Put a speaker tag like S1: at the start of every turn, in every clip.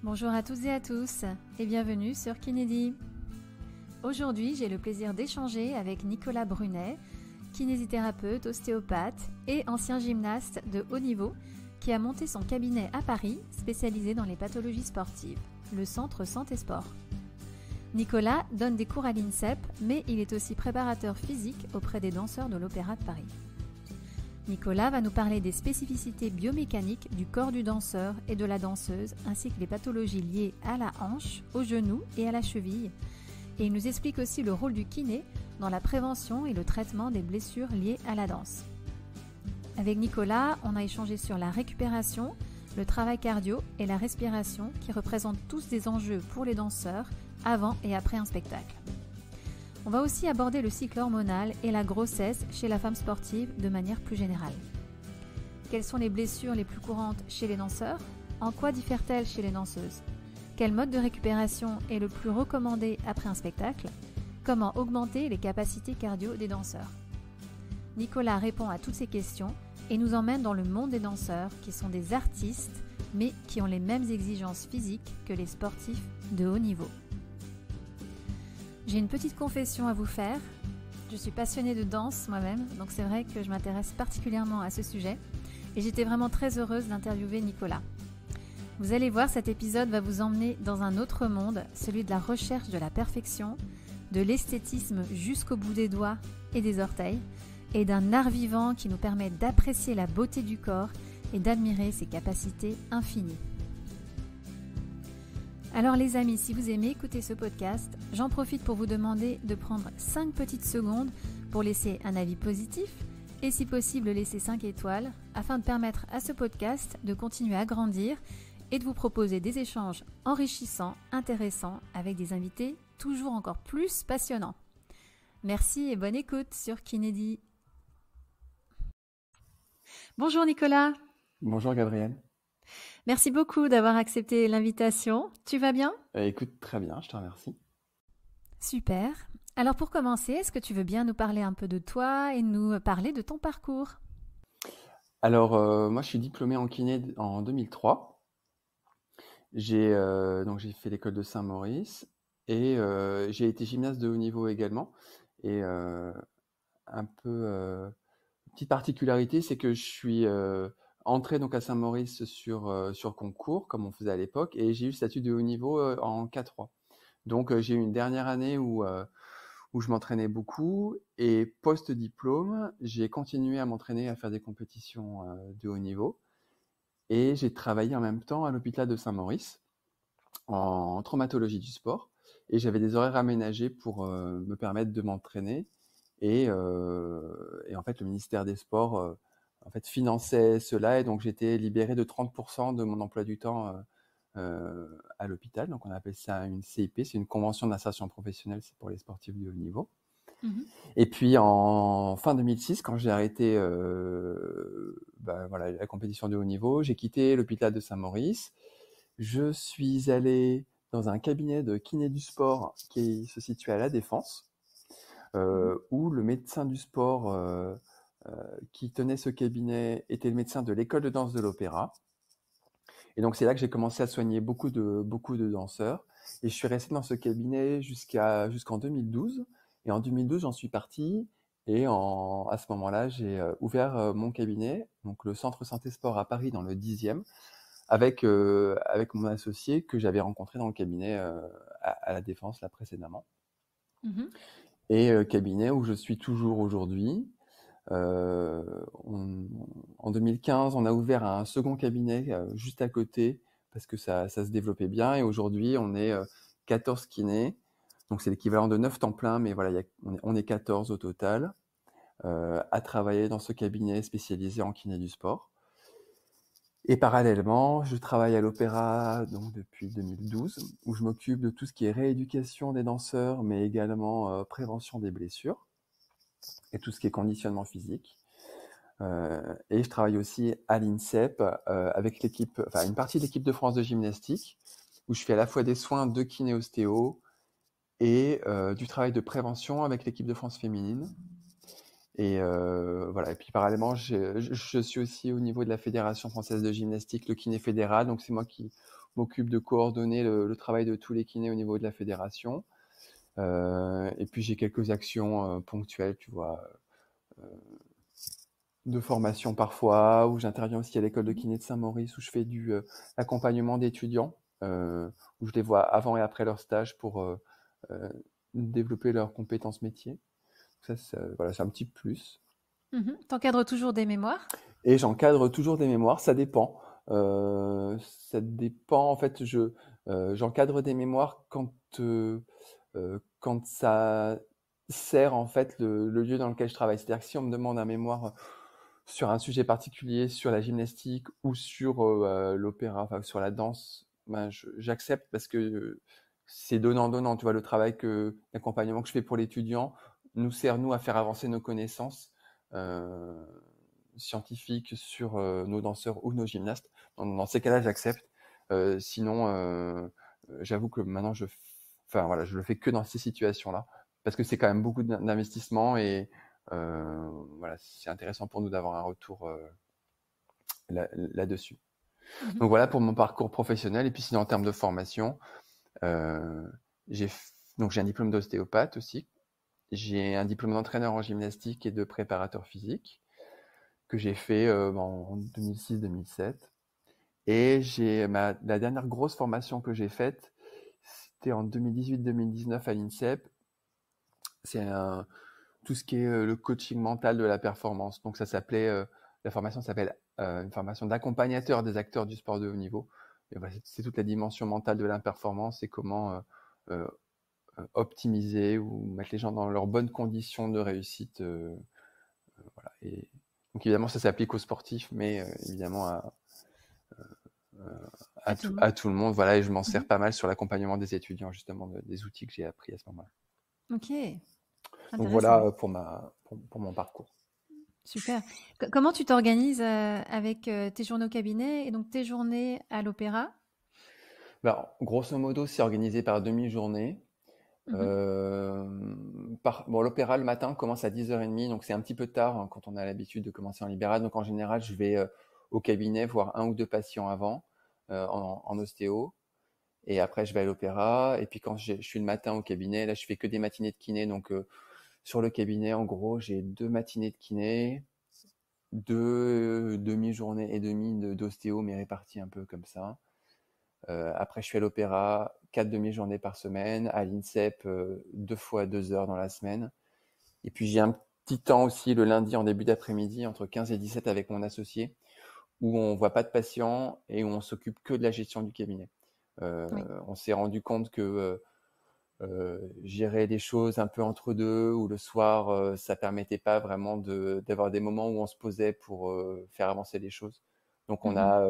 S1: Bonjour à toutes et à tous et bienvenue sur Kinédi. Aujourd'hui, j'ai le plaisir d'échanger avec Nicolas Brunet, kinésithérapeute, ostéopathe et ancien gymnaste de haut niveau qui a monté son cabinet à Paris spécialisé dans les pathologies sportives, le Centre Santé Sport. Nicolas donne des cours à l'INSEP, mais il est aussi préparateur physique auprès des danseurs de l'Opéra de Paris. Nicolas va nous parler des spécificités biomécaniques du corps du danseur et de la danseuse, ainsi que les pathologies liées à la hanche, au genou et à la cheville. Et il nous explique aussi le rôle du kiné dans la prévention et le traitement des blessures liées à la danse. Avec Nicolas, on a échangé sur la récupération, le travail cardio et la respiration qui représentent tous des enjeux pour les danseurs avant et après un spectacle. On va aussi aborder le cycle hormonal et la grossesse chez la femme sportive de manière plus générale. Quelles sont les blessures les plus courantes chez les danseurs? En quoi diffèrent-elles chez les danseuses? Quel mode de récupération est le plus recommandé après un spectacle? Comment augmenter les capacités cardio des danseurs? Nicolas répond à toutes ces questions et nous emmène dans le monde des danseurs qui sont des artistes mais qui ont les mêmes exigences physiques que les sportifs de haut niveau. J'ai une petite confession à vous faire. Je suis passionnée de danse moi-même, donc c'est vrai que je m'intéresse particulièrement à ce sujet et j'étais vraiment très heureuse d'interviewer Nicolas. Vous allez voir, cet épisode va vous emmener dans un autre monde, celui de la recherche de la perfection, de l'esthétisme jusqu'au bout des doigts et des orteils, et d'un art vivant qui nous permet d'apprécier la beauté du corps et d'admirer ses capacités infinies. Alors les amis, si vous aimez écouter ce podcast, j'en profite pour vous demander de prendre 5 petites secondes pour laisser un avis positif et si possible laisser 5 étoiles afin de permettre à ce podcast de continuer à grandir et de vous proposer des échanges enrichissants, intéressants avec des invités toujours encore plus passionnants. Merci et bonne écoute sur Kinédi. Bonjour Nicolas.
S2: Bonjour Gabrielle.
S1: Merci beaucoup d'avoir accepté l'invitation. Tu vas bien?
S2: Écoute, très bien, je te remercie.
S1: Super. Alors pour commencer, est-ce que tu veux bien nous parler un peu de toi et nous parler de ton parcours?
S2: Alors, moi je suis diplômé en kiné en 2003. Donc j'ai fait l'école de Saint-Maurice et j'ai été gymnaste de haut niveau également. Et petite particularité, c'est que je suis entré donc à Saint-Maurice sur concours, comme on faisait à l'époque, et j'ai eu le statut de haut niveau en K3. Donc j'ai eu une dernière année où je m'entraînais beaucoup, et post-diplôme, j'ai continué à m'entraîner à faire des compétitions de haut niveau, et j'ai travaillé en même temps à l'hôpital de Saint-Maurice en traumatologie du sport, et j'avais des horaires aménagés pour me permettre de m'entraîner, et en fait le ministère des Sports en fait finançait cela, et donc j'étais libéré de 30% de mon emploi du temps à l'hôpital. Donc on appelle ça une CIP, c'est une convention d'insertion professionnelle, c'est pour les sportifs de haut niveau. Et puis en fin 2006, quand j'ai arrêté la compétition de haut niveau, j'ai quitté l'hôpital de Saint-Maurice. Je suis allé dans un cabinet de kiné du sport qui se situait à La Défense, où le médecin du sport qui tenait ce cabinet était le médecin de l'école de danse de l'Opéra. Et donc c'est là que j'ai commencé à soigner beaucoup de danseurs. Et je suis resté dans ce cabinet jusqu'en 2012. Et en 2012, j'en suis parti. Et à ce moment-là, j'ai ouvert mon cabinet, donc le Centre Santé Sport à Paris, dans le 10e, avec mon associé que j'avais rencontré dans le cabinet à La Défense là précédemment. Et cabinet où je suis toujours aujourd'hui. En 2015, on a ouvert un second cabinet juste à côté parce que ça se développait bien, et aujourd'hui on est 14 kinés, donc c'est l'équivalent de 9 temps plein, mais voilà, on est 14 au total à travailler dans ce cabinet spécialisé en kiné du sport. Et parallèlement, je travaille à l'Opéra donc depuis 2012, où je m'occupe de tout ce qui est rééducation des danseurs, mais également prévention des blessures et tout ce qui est conditionnement physique. Et je travaille aussi à l'INSEP avec une partie de l'équipe de France de gymnastique, où je fais à la fois des soins de kiné-ostéo et du travail de prévention avec l'équipe de France féminine. Et voilà. Et puis parallèlement, je suis aussi au niveau de la Fédération française de gymnastique, le kiné fédéral. Donc c'est moi qui m'occupe de coordonner le travail de tous les kinés au niveau de la fédération. Et puis j'ai quelques actions ponctuelles, tu vois, de formation parfois, où j'interviens aussi à l'école de kiné de Saint-Maurice, où je fais du accompagnement d'étudiants, où je les vois avant et après leur stage pour développer leurs compétences métiers. Ça, voilà, c'est un petit plus.
S1: T'encadres toujours des mémoires?
S2: Et j'encadre toujours des mémoires, ça dépend. Ça dépend, en fait, j'encadre des mémoires quand ça sert en fait le lieu dans lequel je travaille. C'est-à-dire que si on me demande un mémoire sur un sujet particulier, sur la gymnastique ou sur l'opéra, enfin sur la danse, ben j'accepte parce que c'est donnant-donnant. Tu vois, le travail l'accompagnement que je fais pour l'étudiant nous sert, nous, à faire avancer nos connaissances scientifiques sur nos danseurs ou nos gymnastes. Dans ces cas-là, j'accepte. Sinon, j'avoue que maintenant, enfin, voilà, je le fais que dans ces situations-là parce que c'est quand même beaucoup d'investissement et voilà, c'est intéressant pour nous d'avoir un retour là-dessus. Donc voilà pour mon parcours professionnel. Et puis sinon en termes de formation, j'ai un diplôme d'ostéopathe aussi. J'ai un diplôme d'entraîneur en gymnastique et de préparateur physique que j'ai fait en 2006-2007. Et la dernière grosse formation que j'ai faite, c'était en 2018-2019 à l'INSEP. C'est tout ce qui est le coaching mental de la performance. Donc ça s'appelait, la formation s'appelle une formation d'accompagnateur des acteurs du sport de haut niveau. Et voilà, c'est toute la dimension mentale de la performance et comment optimiser ou mettre les gens dans leurs bonnes conditions de réussite. Voilà. Et donc évidemment ça s'applique aux sportifs, mais évidemment à tout le monde. Voilà, et je m'en sers pas mal sur l'accompagnement des étudiants, justement, des outils que j'ai appris à ce moment-là.
S1: Ok.
S2: Donc
S1: Intéressant.
S2: voilà pour mon parcours.
S1: Super. Comment tu t'organises avec tes journées au cabinet et donc tes journées à l'opéra?
S2: Ben, grosso modo, c'est organisé par demi-journée. L'opéra le matin commence à 10h30, donc c'est un petit peu tard hein, quand on a l'habitude de commencer en libéral. Donc en général, je vais au cabinet voir un ou deux patients avant en ostéo. Et après, je vais à l'opéra. Et puis quand je suis le matin au cabinet, là, je fais que des matinées de kiné. Donc sur le cabinet, en gros, j'ai 2 matinées de kiné, 2 demi-journées et demie d'ostéo, mais réparties un peu comme ça. Après, je suis à l'opéra 4 demi-journées par semaine, à l'INSEP 2 fois 2 heures dans la semaine. Et puis j'ai un petit temps aussi le lundi en début d'après-midi, entre 15 et 17 avec mon associé, où on voit pas de patients et où on s'occupe que de la gestion du cabinet.
S1: Oui.
S2: On s'est rendu compte que gérer des choses un peu entre deux ou le soir, ça permettait pas vraiment d'avoir des moments où on se posait pour faire avancer les choses. Donc on a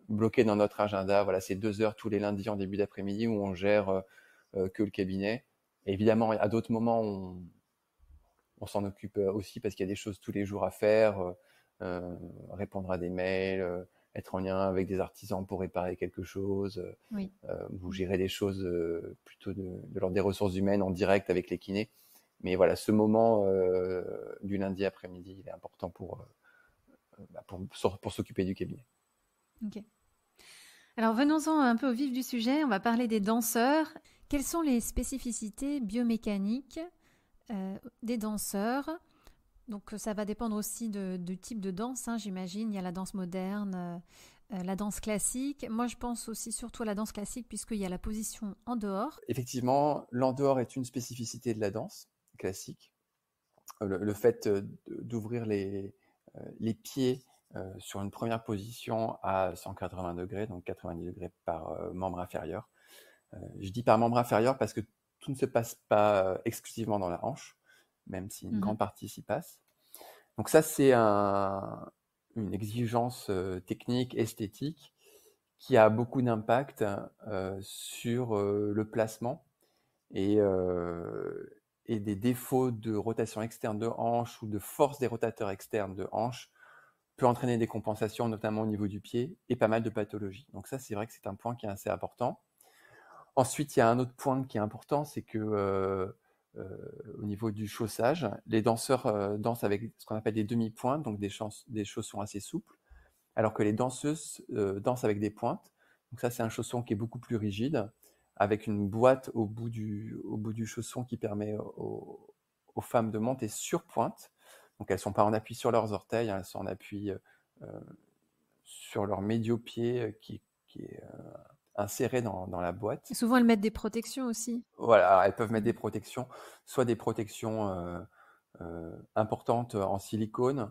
S2: bloqué dans notre agenda, voilà, c'est 2 heures tous les lundis en début d'après-midi où on gère que le cabinet. Et évidemment, à d'autres moments, on s'en occupe aussi parce qu'il y a des choses tous les jours à faire, répondre à des mails, être en lien avec des artisans pour réparer quelque chose,
S1: Oui.
S2: ou gérer des choses plutôt de l'ordre des ressources humaines en direct avec les kinés. Mais voilà, ce moment du lundi après-midi, il est important pour s'occuper du cabinet.
S1: Ok. Alors venons-en un peu au vif du sujet. On va parler des danseurs. Quelles sont les spécificités biomécaniques des danseurs? Donc ça va dépendre aussi du type de danse, hein, j'imagine. Il y a la danse moderne, la danse classique. Moi, je pense aussi surtout à la danse classique puisqu'il y a la position en dehors.
S2: Effectivement, l'en-dehors est une spécificité de la danse classique. Le fait d'ouvrir les pieds sur une première position à 180 degrés, donc 90 degrés par membre inférieur. Je dis par membre inférieur parce que tout ne se passe pas exclusivement dans la hanche, même si une grande partie s'y passe. Donc ça, c'est une exigence technique, esthétique, qui a beaucoup d'impact sur le placement et des défauts de rotation externe de hanche ou de force des rotateurs externes de hanche peut entraîner des compensations, notamment au niveau du pied, et pas mal de pathologies. Donc ça, c'est vrai que c'est un point qui est assez important. Ensuite, il y a un autre point qui est important, c'est que au niveau du chaussage, les danseurs dansent avec ce qu'on appelle des demi-pointes, donc des chaussons assez souples, alors que les danseuses dansent avec des pointes. Donc ça, c'est un chausson qui est beaucoup plus rigide, avec une boîte au bout du chausson qui permet aux femmes de monter sur pointe. Donc elles ne sont pas en appui sur leurs orteils, hein, elles sont en appui sur leur médio-pied qui est inséré dans la boîte.
S1: Et souvent, elles mettent des protections aussi.
S2: Voilà, elles peuvent mettre des protections, soit des protections importantes en silicone,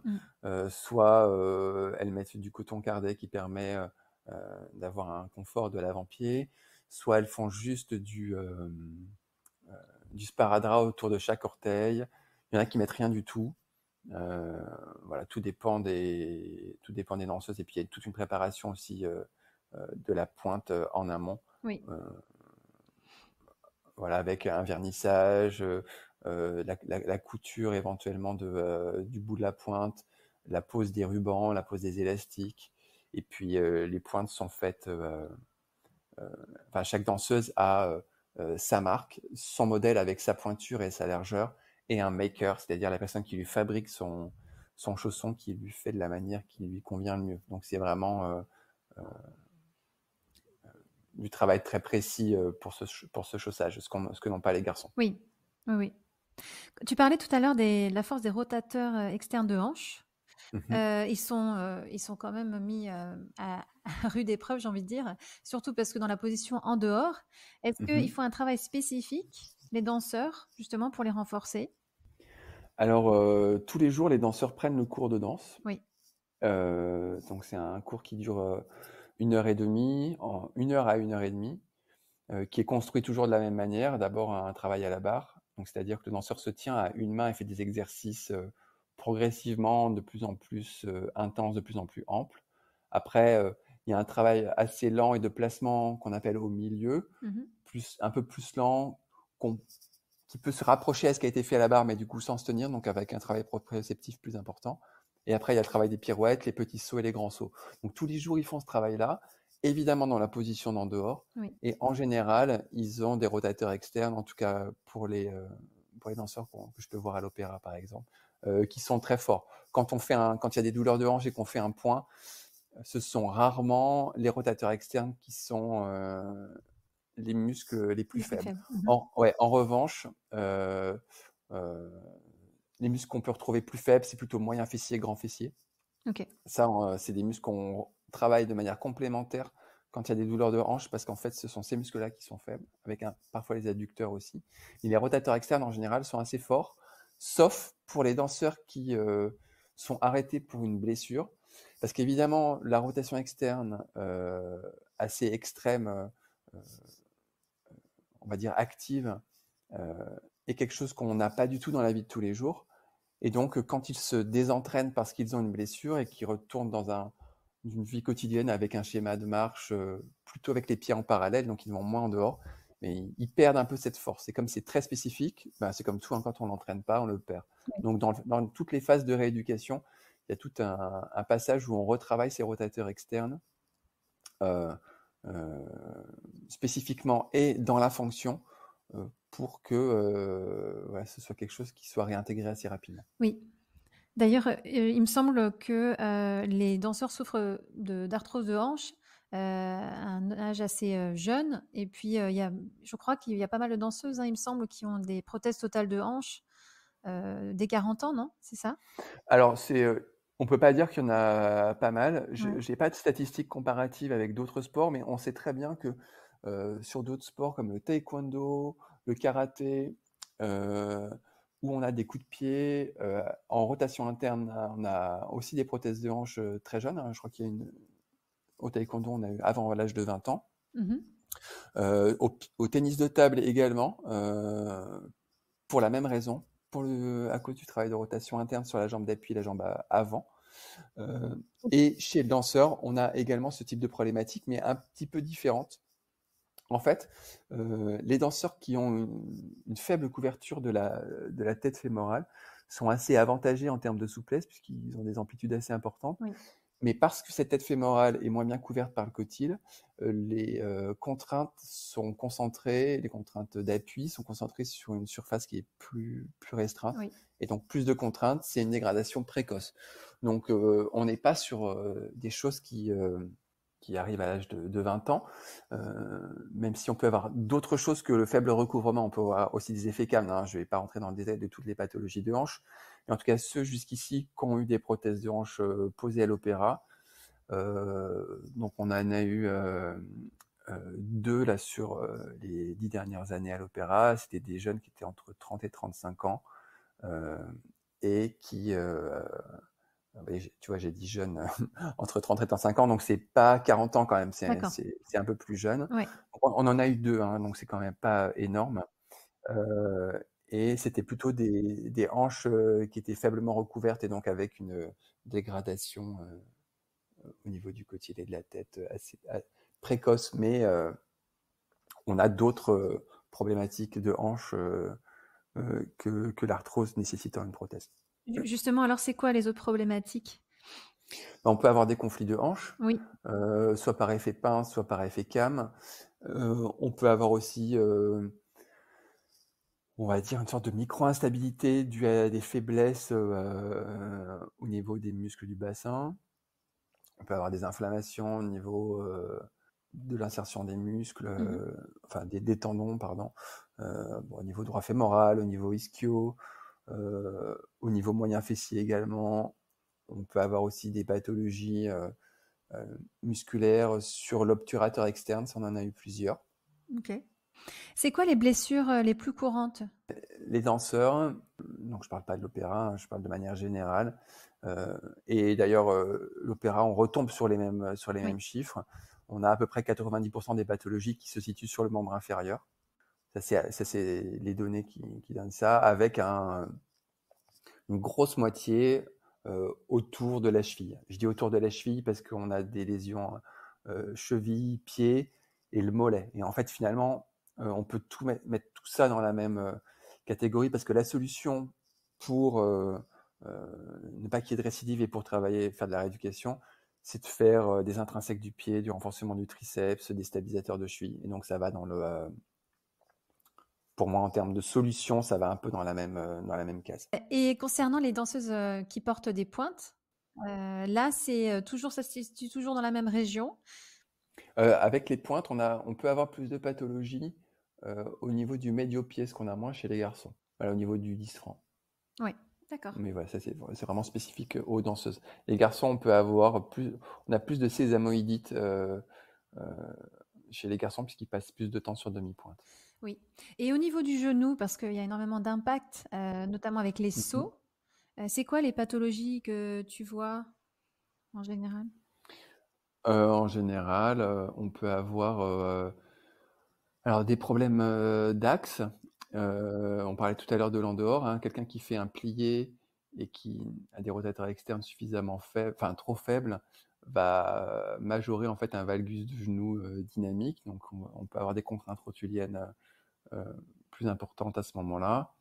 S2: soit elles mettent du coton cardé qui permet d'avoir un confort de l'avant-pied, soit elles font juste du sparadrap autour de chaque orteil. Il y en a qui mettent rien du tout. Voilà, tout dépend des danseuses. Et puis il y a toute une préparation aussi de la pointe en amont.
S1: Oui.
S2: Voilà, avec un vernissage, la couture éventuellement du bout de la pointe, la pose des rubans, la pose des élastiques. Et puis les pointes sont faites. Enfin, chaque danseuse a sa marque, son modèle avec sa pointure et sa largeur, et un maker, c'est-à-dire la personne qui lui fabrique son chausson, qui lui fait de la manière qui lui convient le mieux. Donc c'est vraiment du travail très précis pour ce chaussage, ce que n'ont pas les garçons.
S1: Oui, oui, oui. Tu parlais tout à l'heure de la force des rotateurs externes de hanches. Ils sont quand même mis à rude épreuve, j'ai envie de dire, surtout parce que dans la position en dehors, est-ce qu'il faut un travail spécifique, les danseurs, justement, pour les renforcer?
S2: Alors, tous les jours, les danseurs prennent le cours de danse.
S1: Oui.
S2: Donc, c'est un cours qui dure 1h30, 1 heure à 1h30, qui est construit toujours de la même manière. D'abord, un travail à la barre. Donc, c'est-à-dire que le danseur se tient à une main et fait des exercices progressivement de plus en plus intenses, de plus en plus amples. Après, il y a un travail assez lent et de placement qu'on appelle au milieu, un peu plus lent, qui peut se rapprocher à ce qui a été fait à la barre, mais du coup sans se tenir, donc avec un travail proprioceptif plus important. Et après, il y a le travail des pirouettes, les petits sauts et les grands sauts. Donc tous les jours, ils font ce travail-là, évidemment dans la position d'en dehors.
S1: Oui.
S2: Et en général, ils ont des rotateurs externes, en tout cas pour les danseurs que je peux voir à l'opéra, par exemple, qui sont très forts. Quand il y a des douleurs de hanche et qu'on fait un point, ce sont rarement les rotateurs externes qui sont les muscles les plus faibles. En revanche, les muscles qu'on peut retrouver plus faibles, c'est plutôt moyen fessier, grand fessier.
S1: Ok.
S2: Ça, c'est des muscles qu'on travaille de manière complémentaire quand il y a des douleurs de hanche, parce qu'en fait, ce sont ces muscles-là qui sont faibles, avec parfois les adducteurs aussi. Et les rotateurs externes, en général, sont assez forts, sauf pour les danseurs qui sont arrêtés pour une blessure. Parce qu'évidemment, la rotation externe assez extrême, on va dire active, est quelque chose qu'on n'a pas du tout dans la vie de tous les jours. Et donc, quand ils se désentraînent parce qu'ils ont une blessure et qu'ils retournent dans une vie quotidienne avec un schéma de marche plutôt avec les pieds en parallèle, donc ils vont moins en dehors, mais ils perdent un peu cette force. Et comme c'est très spécifique, c'est comme tout, hein, quand on ne l'entraîne pas, on le perd. Oui. Donc, dans toutes les phases de rééducation, il y a tout un passage où on retravaille ces rotateurs externes spécifiquement et dans la fonction pour que ce soit quelque chose qui soit réintégré assez rapidement.
S1: Oui. D'ailleurs, il me semble que les danseurs souffrent d'arthrose de hanche à un âge assez jeune. Et puis, je crois qu'il y a pas mal de danseuses, hein, il me semble, qui ont des prothèses totales de hanche dès 40 ans, non? C'est ça?
S2: Alors, on ne peut pas dire qu'il y en a pas mal. Je n'ai pas de statistiques comparatives avec d'autres sports, mais on sait très bien que sur d'autres sports comme le taekwondo, le karaté, où on a des coups de pied, en rotation interne, on a aussi des prothèses de hanche très jeunes. Hein. Je crois qu'il y a au taekwondo, on a eu avant l'âge de 20 ans. Au tennis de table également, pour la même raison. À cause du travail de rotation interne sur la jambe d'appui, la jambe avant. Et chez le danseur, on a également ce type de problématique, mais un petit peu différente. En fait, les danseurs qui ont une faible couverture de la tête fémorale sont assez avantagés en termes de souplesse, puisqu'ils ont des amplitudes assez importantes. Oui. Mais parce que cette tête fémorale est moins bien couverte par le cotyle, les contraintes sont concentrées, les contraintes d'appui sont concentrées sur une surface qui est plus restreinte. Oui. Et donc plus de contraintes, c'est une dégradation précoce. Donc, on n'est pas sur des choses qui arrivent à l'âge de 20 ans, même si on peut avoir d'autres choses que le faible recouvrement. On peut avoir aussi des effets CAM, hein. Je ne vais pas rentrer dans le détail de toutes les pathologies de hanche, mais en tout cas, ceux jusqu'ici qui ont eu des prothèses de hanche posées à l'opéra, donc on en a eu 2 là sur les 10 dernières années à l'opéra. C'était des jeunes qui étaient entre 30 et 35 ans et qui, tu vois, j'ai dit jeunes entre 30 et 35 ans, donc c'est pas 40 ans quand même, c'est
S1: D'accord.
S2: c'est un peu plus jeune.
S1: Oui.
S2: On en a eu 2, hein, donc c'est quand même pas énorme. Et c'était plutôt des hanches qui étaient faiblement recouvertes et donc avec une dégradation au niveau du côtier et de la tête assez précoce, mais on a d'autres problématiques de hanches que l'arthrose nécessitant une prothèse.
S1: Justement, alors c'est quoi les autres problématiques?
S2: On peut avoir des conflits de hanches,
S1: Oui.
S2: soit par effet pince, soit par effet CAM. On peut avoir aussi, on va dire, une sorte de micro-instabilité due à des faiblesses au niveau des muscles du bassin. On peut avoir des inflammations au niveau de l'insertion des muscles, enfin des tendons, pardon, au niveau droit fémoral, au niveau ischio, au niveau moyen fessier également. On peut avoir aussi des pathologies musculaires sur l'obturateur externe, ça on en a eu plusieurs.
S1: Ok. C'est quoi les blessures les plus courantes?
S2: Les danseurs, donc je parle pas de l'opéra, hein, je parle de manière générale. Et d'ailleurs, l'opéra, on retombe sur les mêmes chiffres. On a à peu près 90% des pathologies qui se situent sur le membre inférieur. Ça, c'est les données qui donnent ça, avec une grosse moitié autour de la cheville. Je dis autour de la cheville parce qu'on a des lésions cheville, pied et le mollet. Et en fait, finalement, on peut tout mettre tout ça dans la même catégorie parce que la solution pour ne pas qu'il y ait de récidive et pour travailler, faire de la rééducation, c'est de faire des intrinsèques du pied, du renforcement du triceps, des stabilisateurs de cheville. Et donc ça va pour moi en termes de solution, ça va un peu dans la même case.
S1: Et concernant les danseuses qui portent des pointes, là c'est toujours, ça se situe toujours dans la même région.
S2: Avec les pointes, on peut avoir plus de pathologies au niveau du médio-pied, ce qu'on a moins chez les garçons. Voilà, au niveau du 10 francs.
S1: Oui, d'accord.
S2: Mais voilà, ça c'est vraiment spécifique aux danseuses. Les garçons, on a plus de sésamoïdite chez les garçons puisqu'ils passent plus de temps sur demi-pointe.
S1: Oui. Et au niveau du genou, parce qu'il y a énormément d'impact, notamment avec les sauts, c'est quoi les pathologies que tu vois en général?
S2: En général, on peut avoir alors des problèmes d'axe. On parlait tout à l'heure de l'en-dehors, hein, quelqu'un qui fait un plié et qui a des rotateurs externes suffisamment faibles, enfin trop faibles, va majorer en fait un valgus du genou dynamique. Donc on peut avoir des contraintes rotuliennes plus importantes à ce moment-là.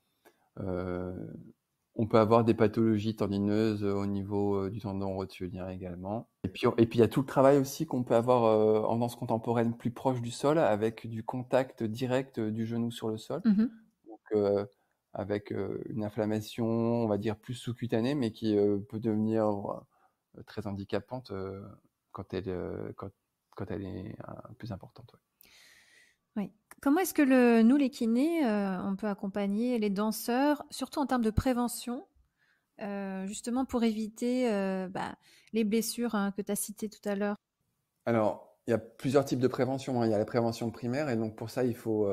S2: On peut avoir des pathologies tendineuses au niveau du tendon rotulien également. Et puis il y a tout le travail aussi qu'on peut avoir en danse contemporaine plus proche du sol, avec du contact direct du genou sur le sol. Donc avec une inflammation, on va dire plus sous-cutanée, mais qui peut devenir très handicapante quand elle est plus importante. Ouais.
S1: Oui. Comment est-ce que nous, les kinés, on peut accompagner les danseurs, surtout en termes de prévention, justement pour éviter les blessures que tu as citées tout à l'heure?
S2: Alors, il y a plusieurs types de prévention, hein. Il y a la prévention primaire, et donc pour ça, il faut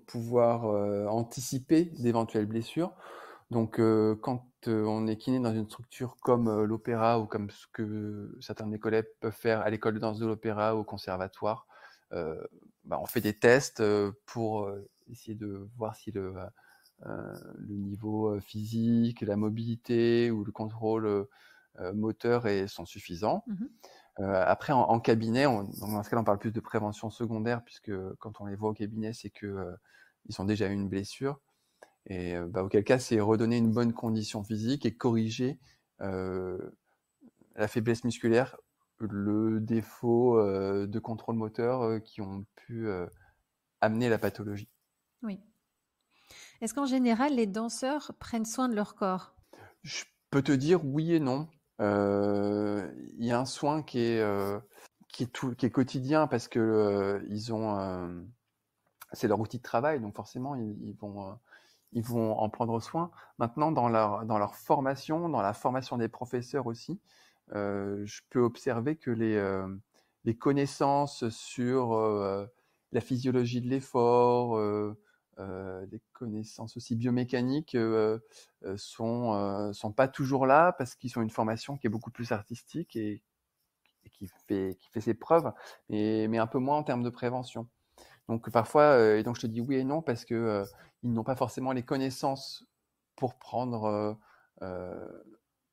S2: pouvoir anticiper d'éventuelles blessures. Donc, quand on est kiné dans une structure comme l'opéra ou comme ce que certains de mes collègues peuvent faire à l'école de danse de l'opéra ou au conservatoire, on fait des tests pour essayer de voir si le niveau physique, la mobilité ou le contrôle moteur sont suffisants. Après, en cabinet, dans ce cas-là, on parle plus de prévention secondaire, puisque quand on les voit au cabinet, c'est que ils ont déjà eu une blessure. Et auquel cas, c'est redonner une bonne condition physique et corriger la faiblesse musculaire, le défaut de contrôle moteur qui ont pu amener la pathologie.
S1: Oui. Est-ce qu'en général, les danseurs prennent soin de leur corps?
S2: peux te dire oui et non. Il y a un soin qui est quotidien parce que c'est leur outil de travail, donc forcément ils vont en prendre soin. Maintenant, dans leur formation, dans la formation des professeurs aussi, je peux observer que les connaissances sur la physiologie de l'effort, les connaissances aussi biomécaniques sont pas toujours là parce qu'ils ont une formation qui est beaucoup plus artistique et qui fait ses preuves, mais un peu moins en termes de prévention. Donc parfois, et donc je te dis oui et non parce que ils n'ont pas forcément les connaissances pour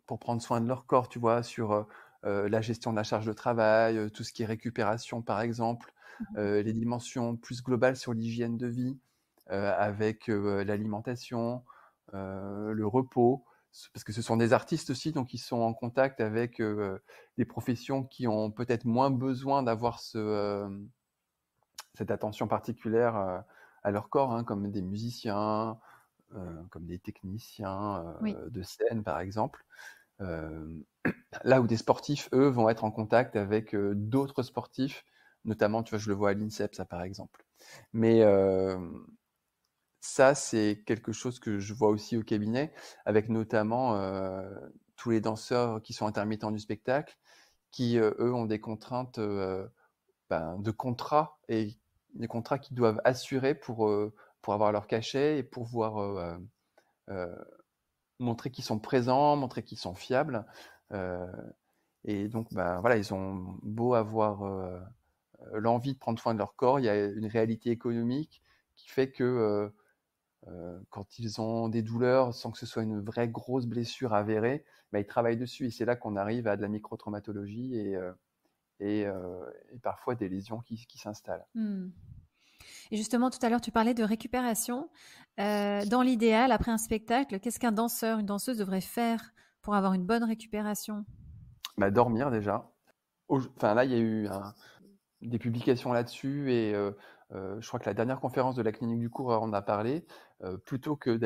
S2: pour prendre soin de leur corps, tu vois, sur la gestion de la charge de travail, tout ce qui est récupération par exemple, les dimensions plus globales sur l'hygiène de vie, avec l'alimentation, le repos, parce que ce sont des artistes aussi, donc ils sont en contact avec des professions qui ont peut-être moins besoin d'avoir cette attention particulière à leur corps, hein, comme des musiciens, comme des techniciens
S1: Oui.
S2: de scène par exemple. Euh, Là où des sportifs, eux, vont être en contact avec d'autres sportifs, notamment, tu vois, je le vois à l'INSEP, ça par exemple. Mais ça, c'est quelque chose que je vois aussi au cabinet, avec notamment tous les danseurs qui sont intermittents du spectacle, qui, eux, ont des contraintes de contrats et des contrats qu'ils doivent assurer pour avoir leur cachet et pour pouvoir euh, montrer qu'ils sont présents, montrer qu'ils sont fiables. Euh, et donc, bah, voilà, ils ont beau avoir l'envie de prendre soin de leur corps, il y a une réalité économique qui fait que quand ils ont des douleurs, sans que ce soit une vraie grosse blessure avérée, bah, ils travaillent dessus. Et c'est là qu'on arrive à de la microtraumatologie et parfois des lésions qui s'installent.
S1: Hmm. Et justement, tout à l'heure, tu parlais de récupération. Dans l'idéal, après un spectacle, qu'est-ce qu'un danseur, une danseuse devrait faire pour avoir une bonne récupération?
S2: Bah, dormir déjà. Enfin, là, il y a eu des publications là-dessus et je crois que la dernière conférence de la clinique du cours en a parlé. Plutôt que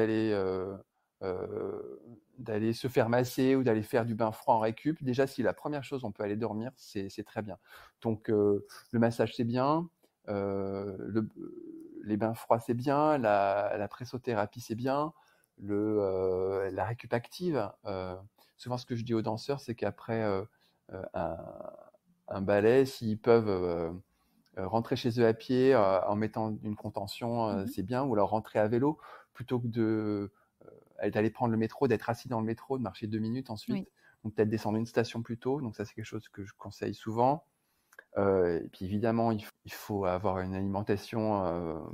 S2: d'aller se faire masser ou d'aller faire du bain froid en récup, déjà si la première chose on peut aller dormir, c'est très bien. Donc le massage c'est bien, les bains froids c'est bien, la pressothérapie c'est bien, la récup active. Souvent ce que je dis aux danseurs c'est qu'après un ballet, s'ils peuvent rentrer chez eux à pied en mettant une contention,
S1: Mhm.
S2: c'est bien, ou alors rentrer à vélo plutôt que d'aller prendre le métro, d'être assis dans le métro, de marcher 2 minutes
S1: Oui.
S2: ensuite, donc peut-être descendre une station plus tôt. Donc ça, c'est quelque chose que je conseille souvent. Et puis évidemment, il faut avoir une alimentation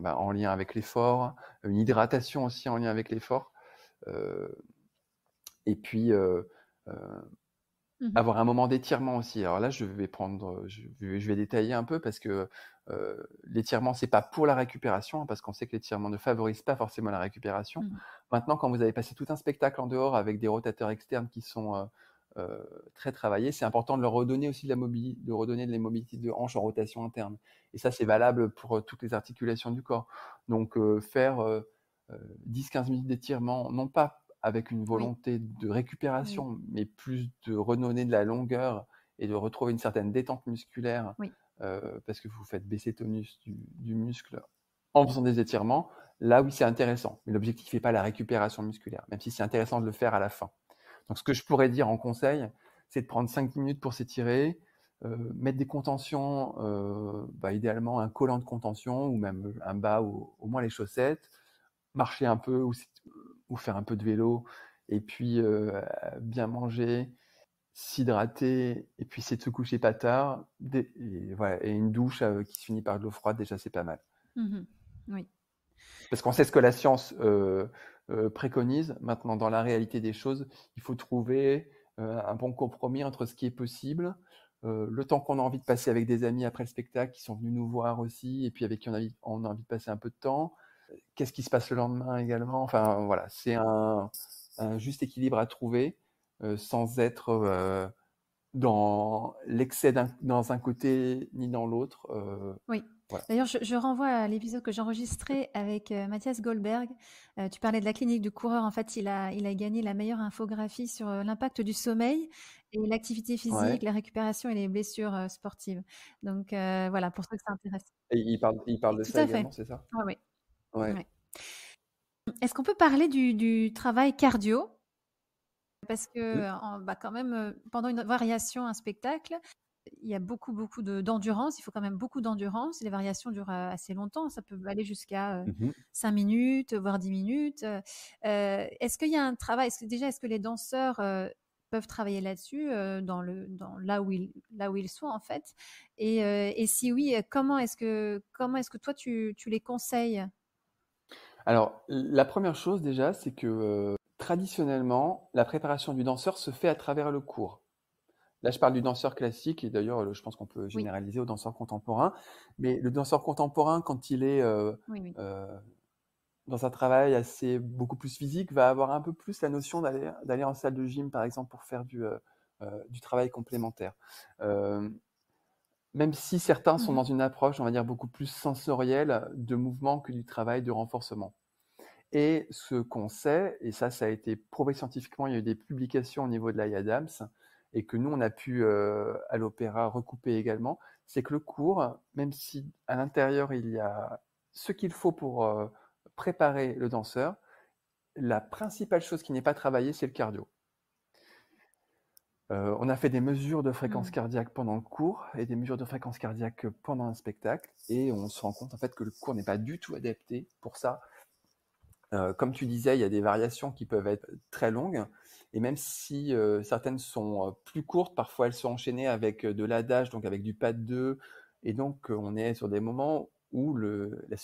S2: en lien avec l'effort, une hydratation aussi en lien avec l'effort. Euh, et puis euh,
S1: Mhm.
S2: avoir un moment d'étirement aussi. Alors là, je vais détailler un peu parce que l'étirement, c'est pas pour la récupération, hein, parce qu'on sait que l'étirement ne favorise pas forcément la récupération.
S1: Mhm.
S2: Maintenant, quand vous avez passé tout un spectacle en dehors avec des rotateurs externes qui sont très travaillés, c'est important de leur redonner aussi de la mobilité, de redonner de la mobilité de hanche en rotation interne. Et ça, c'est valable pour toutes les articulations du corps. Donc, faire 10-15 minutes d'étirement, non pas avec une
S1: Oui.
S2: volonté de
S1: Oui.
S2: récupération, mais plus de redonner de la longueur et de retrouver une certaine détente musculaire,
S1: Oui.
S2: parce que vous faites baisser le tonus du muscle en faisant des étirements, là oui c'est intéressant. Mais l'objectif n'est pas la récupération musculaire, même si c'est intéressant de le faire à la fin. Donc ce que je pourrais dire en conseil, c'est de prendre 5 minutes pour s'étirer, mettre des contentions, idéalement un collant de contention ou même un bas ou au moins les chaussettes, marcher un peu ou faire un peu de vélo, et puis bien manger, s'hydrater, et puis c'est de se coucher pas tard, et, voilà, et une douche qui se finit par de l'eau froide, déjà c'est pas mal.
S1: Mhm. Oui.
S2: Parce qu'on sait ce que la science préconise. Maintenant, dans la réalité des choses, il faut trouver un bon compromis entre ce qui est possible, le temps qu'on a envie de passer avec des amis après le spectacle qui sont venus nous voir aussi, et puis avec qui on a envie de passer un peu de temps. Qu'est-ce qui se passe le lendemain également? Enfin, voilà, c'est un juste équilibre à trouver sans être dans l'excès dans un côté ni dans l'autre.
S1: Oui.
S2: Voilà.
S1: D'ailleurs, je renvoie à l'épisode que j'ai enregistré avec Mathias Goldberg. Tu parlais de la clinique du coureur. En fait, il a gagné la meilleure infographie sur l'impact du sommeil et l'activité physique,
S2: Ouais.
S1: la récupération et les blessures sportives. Donc voilà, pour ceux que ça intéresse.
S2: Et il parle de
S1: Tout
S2: ça
S1: à fait.
S2: également, c'est ça?
S1: Ah oui.
S2: Ouais.
S1: Ouais. Est-ce qu'on peut parler du travail cardio? Parce
S2: Mmh.
S1: que quand même, pendant une variation, un spectacle, il y a beaucoup d'endurance. Il faut quand même beaucoup d'endurance. Les variations durent assez longtemps. Ça peut aller jusqu'à
S2: Mmh.
S1: 5 minutes, voire 10 minutes. Est-ce qu'il y a un travail? Est-ce que les danseurs peuvent travailler là-dessus, là où ils sont en fait? Et si oui, comment est-ce que toi tu les conseilles?
S2: Alors, la première chose déjà, c'est que, traditionnellement, la préparation du danseur se fait à travers le cours. Là, je parle du danseur classique et d'ailleurs, je pense qu'on peut
S1: Oui,
S2: généraliser au danseur contemporain. Mais le danseur contemporain, quand il est,
S1: oui, oui.
S2: heu, dans un travail assez beaucoup plus physique, va avoir un peu plus la notion d'aller en salle de gym, par exemple, pour faire du travail complémentaire. Hem, Même si certains sont
S1: Mhm.
S2: dans une approche, on va dire, beaucoup plus sensorielle de mouvement que du travail de renforcement. Et ce qu'on sait, et ça a été prouvé scientifiquement, il y a eu des publications au niveau de l'IADAMS, et que nous, on a pu, à l'opéra, recouper également, c'est que le cours, même si à l'intérieur, il y a ce qu'il faut pour préparer le danseur, la principale chose qui n'est pas travaillée, c'est le cardio. On a fait des mesures de fréquence
S1: Mhm.
S2: cardiaque pendant le cours et des mesures de fréquence cardiaque pendant un spectacle, et on se rend compte en fait que le cours n'est pas du tout adapté pour ça. Comme tu disais, il y a des variations qui peuvent être très longues, et même si certaines sont plus courtes, parfois elles sont enchaînées avec de l'adage, donc avec du pas de deux, et donc on est sur des moments où la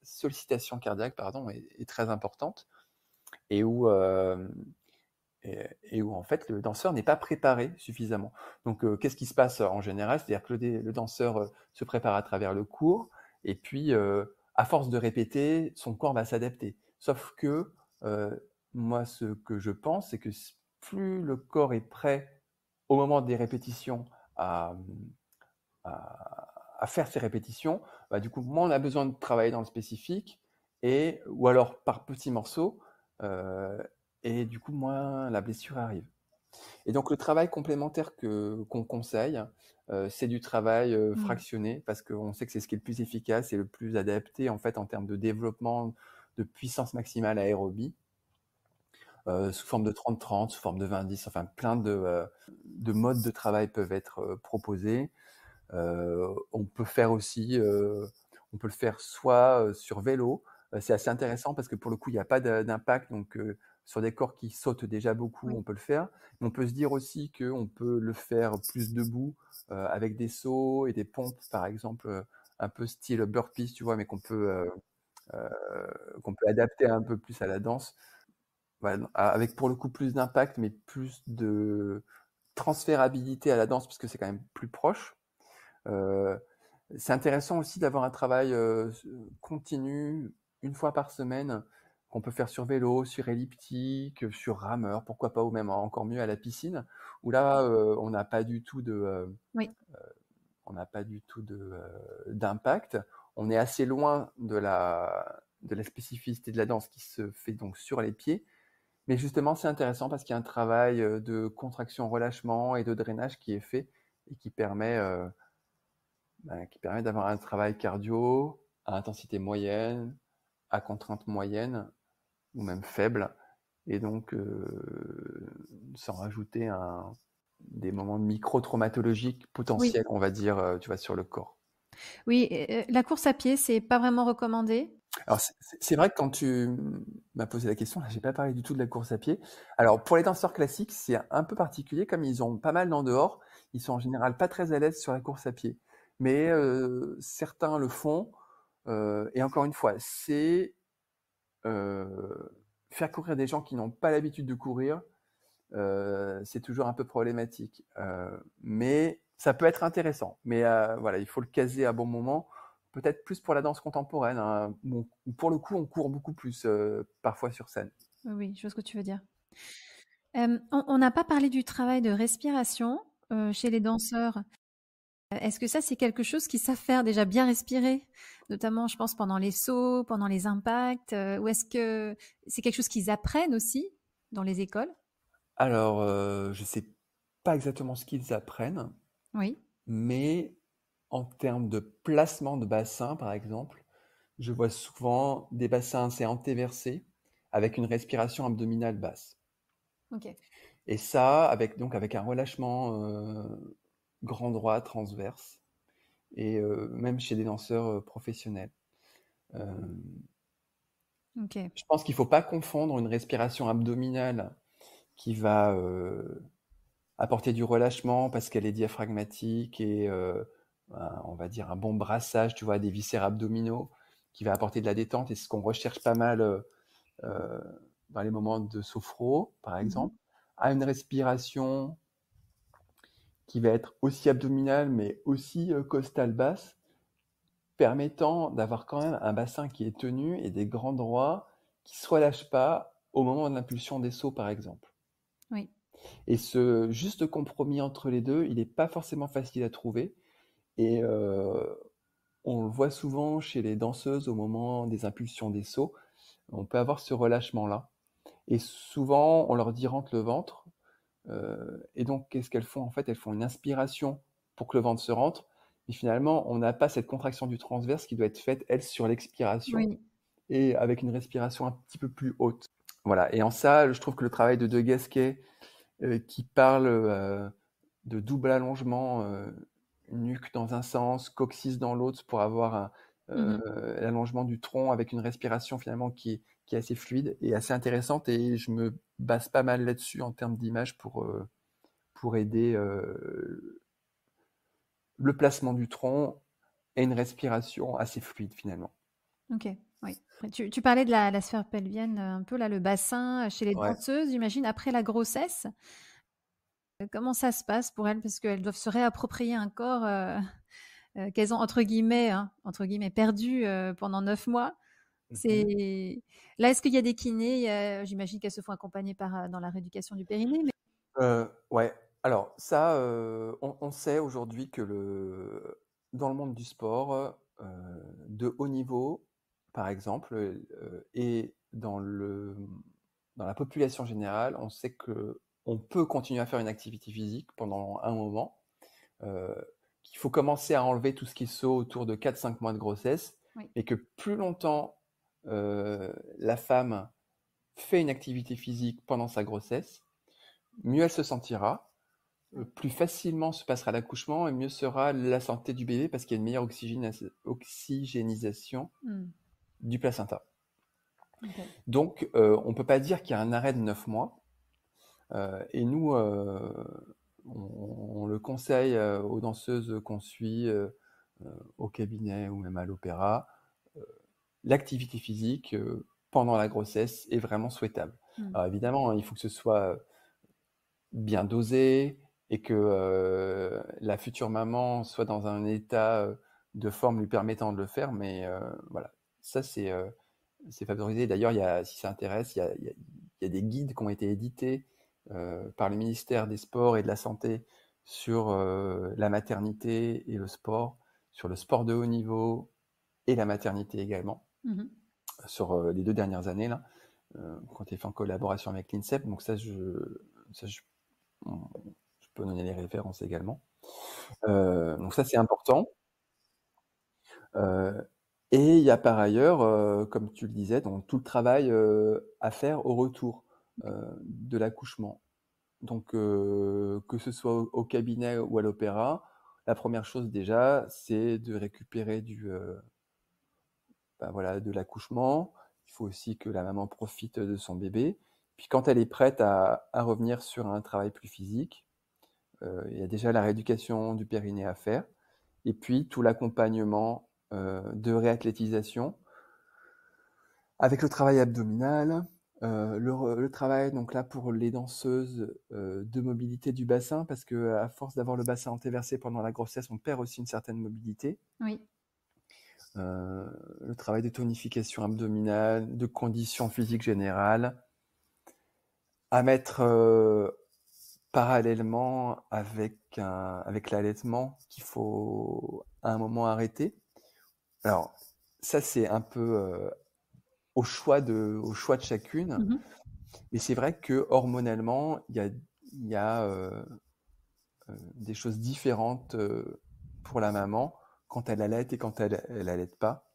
S2: sollicitation cardiaque, pardon, est très importante, et où, et où en fait le danseur n'est pas préparé suffisamment. Donc qu'est-ce qui se passe en général? C'est-à-dire que le danseur se prépare à travers le cours, et puis à force de répéter, son corps va s'adapter. Sauf que euh, moi, ce que je pense, c'est que plus le corps est prêt au moment des répétitions à, à faire ces répétitions, bah, du coup, moins on a besoin de travailler dans le spécifique, ou alors par petits morceaux, euh, et du coup, moins la blessure arrive. Et donc le travail complémentaire qu'on conseille, c'est du travail
S1: Mhm.
S2: fractionné, parce qu'on sait que c'est ce qui est le plus efficace et le plus adapté en fait en termes de développement de puissance maximale aérobie, sous forme de 30-30, sous forme de 20-10, enfin plein de modes de travail peuvent être proposés. On peut le faire soit sur vélo. C'est assez intéressant parce que pour le coup, il n'y a pas d'impact. Donc, sur des corps qui sautent déjà beaucoup,
S1: Oui.
S2: on peut le faire. Mais on peut se dire aussi qu'on peut le faire plus debout, avec des sauts et des pompes, par exemple, un peu style burpees, tu vois, mais euh, qu'on peut adapter un peu plus à la danse. Voilà, avec pour le coup plus d'impact, mais plus de transférabilité à la danse, puisque c'est quand même plus proche. Euh, c'est intéressant aussi d'avoir un travail continu, une fois par semaine, qu'on peut faire sur vélo, sur elliptique, sur rameur, pourquoi pas, ou même encore mieux à la piscine, où là,
S1: Oui.
S2: on n'a pas du tout d'impact. On est assez loin de la spécificité de la danse qui se fait donc sur les pieds. Mais justement, c'est intéressant parce qu'il y a un travail de contraction-relâchement et de drainage qui est fait, et qui permet d'avoir un travail cardio à intensité moyenne, à contrainte moyenne ou même faible, et donc sans rajouter des moments micro-traumatologiques
S1: Oui.
S2: potentiels, on va dire, tu vois, sur le corps.
S1: Oui, la course à pied, c'est pas vraiment recommandé?
S2: Alors c'est vrai que quand tu m'as posé la question, là, j'ai pas parlé du tout de la course à pied. Alors pour les danseurs classiques, c'est un peu particulier, comme ils ont pas mal d'en dehors, ils sont en général pas très à l'aise sur la course à pied. Mais certains le font, et encore une fois, c'est faire courir des gens qui n'ont pas l'habitude de courir, c'est toujours un peu problématique. Mais ça peut être intéressant. Mais voilà, il faut le caser à bon moment. Peut-être plus pour la danse contemporaine, hein, où pour le coup, on court beaucoup plus, parfois sur scène.
S1: Oui, oui, je vois ce que tu veux dire. On n'a pas parlé du travail de respiration chez les danseurs. Est-ce que ça, c'est quelque chose qu'ils savent faire déjà bien respirer? Notamment, je pense, pendant les sauts, pendant les impacts, ou est-ce que c'est quelque chose qu'ils apprennent aussi dans les écoles?
S2: Alors, je sais pas exactement ce qu'ils apprennent,
S1: Oui.
S2: mais en termes de placement de bassin, par exemple, je vois souvent des bassins assez antéversés avec une respiration abdominale basse.
S1: OK.
S2: Et ça, avec un relâchement grand droit transverse, et même chez des danseurs professionnels. Euh,
S1: OK.
S2: je pense qu'il ne faut pas confondre une respiration abdominale qui va apporter du relâchement parce qu'elle est diaphragmatique et on va dire un bon brassage, tu vois, des viscères abdominaux qui va apporter de la détente, et c'est ce qu'on recherche pas mal euh, dans les moments de sophro, par
S1: Mmh.
S2: exemple, à une respiration qui va être aussi abdominale mais aussi costale basse, permettant d'avoir quand même un bassin qui est tenu et des grands droits qui ne se relâchent pas au moment de l'impulsion des sauts, par exemple.
S1: Oui.
S2: Et ce juste compromis entre les deux, il n'est pas forcément facile à trouver. Et on le voit souvent chez les danseuses au moment des impulsions des sauts. On peut avoir ce relâchement-là. Et souvent, on leur dit rentre le ventre. Et donc, qu'est-ce qu'elles font? En fait, elles font une inspiration pour que le ventre se rentre. Mais finalement, on n'a pas cette contraction du transverse qui doit être faite, elle, sur l'expiration
S1: Oui.
S2: et avec une respiration un petit peu plus haute. Voilà. Et en ça, je trouve que le travail de Gasquet, qui parle de double allongement, nuque dans un sens, coccyx dans l'autre, pour avoir
S1: Mmh.
S2: l'allongement du tronc avec une respiration finalement qui est assez fluide et assez intéressante. Et je me base pas mal là-dessus en termes d'image pour aider le placement du tronc et une respiration assez fluide finalement.
S1: OK, oui. Après tu parlais de la sphère pelvienne, un peu là, le bassin, chez les
S2: Ouais.
S1: danseuses, j'imagine après la grossesse. Comment ça se passe pour elles? Parce qu'elles doivent se réapproprier un corps, qu'elles ont entre guillemets «perdu», pendant 9 mois.
S2: Mhm.
S1: C'est là, est-ce qu'il y a des kinés? J'imagine qu'elles se font accompagner par, dans la rééducation du périnée, mais
S2: Ouais. Alors ça, on sait aujourd'hui que dans le monde du sport, de haut niveau, par exemple, et dans la population générale, on sait que on peut continuer à faire une activité physique pendant un moment, heu, qu'il faut commencer à enlever tout ce qui est saut autour de 4-5 mois de grossesse,
S1: oui.
S2: et que plus longtemps, la femme fait une activité physique pendant sa grossesse, mieux elle se sentira,
S1: Ouais.
S2: plus facilement se passera l'accouchement et mieux sera la santé du bébé parce qu'il y a une meilleure oxygénisation
S1: Mmh.
S2: du placenta.
S1: OK.
S2: Donc, on ne peut pas dire qu'il y a un arrêt de 9 mois. Et nous, on le conseille aux danseuses qu'on suit au cabinet ou même à l'opéra. L'activité physique pendant la grossesse est vraiment souhaitable.
S1: Mmh.
S2: Alors évidemment, hein, il faut que ce soit bien dosé et que la future maman soit dans un état de forme lui permettant de le faire. Mais voilà, ça c'est favorisé. D'ailleurs, si ça intéresse, il y a des guides qui ont été édités par le ministère des Sports et de la Santé sur la maternité et le sport, sur le sport de haut niveau et la maternité également,
S1: Mmh.
S2: sur les 2 dernières années là, qui ont été fait en collaboration avec l'INSEP. Donc ça, je peux donner les références également. Donc ça, c'est important. Euh, et il y a par ailleurs, comme tu le disais, donc tout le travail à faire au retour de l'accouchement. Donc que ce soit au cabinet ou à l'opéra, la première chose déjà, c'est de récupérer voilà, de l'accouchement. Il faut aussi que la maman profite de son bébé. Puis quand elle est prête à revenir sur un travail plus physique, il y a déjà la rééducation du périnée à faire, et puis tout l'accompagnement de réathlétisation avec le travail abdominal, le travail donc là pour les danseuses de mobilité du bassin, parce que à force d'avoir le bassin antéversé pendant la grossesse, on perd aussi une certaine mobilité.
S1: Oui.
S2: Le travail de tonification abdominale, de conditions physiques générales, à mettre parallèlement avec l'allaitement qu'il faut à un moment arrêter. Alors ça, c'est un peu au choix de chacune.
S1: Mmh.
S2: Et c'est vrai que hormonalement, il y a des choses différentes pour la maman quand elle allait et quand elle allait pas.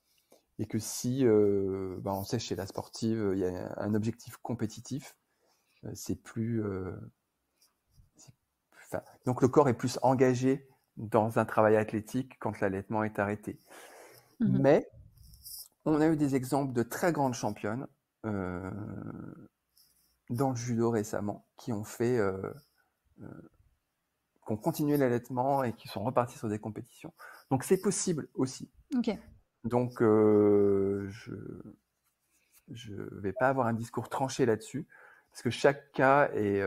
S2: Et que si, on sait chez la sportive, il y a un objectif compétitif, c'est plus, donc le corps est plus engagé dans un travail athlétique quand l'allaitement est arrêté.
S1: Mmh.
S2: Mais on a eu des exemples de très grandes championnes euh, dans le judo récemment qui ont fait, qui ont continué l'allaitement et qui sont repartis sur des compétitions. Donc c'est possible aussi.
S1: OK.
S2: Donc je vais pas avoir un discours tranché là-dessus parce que chaque cas est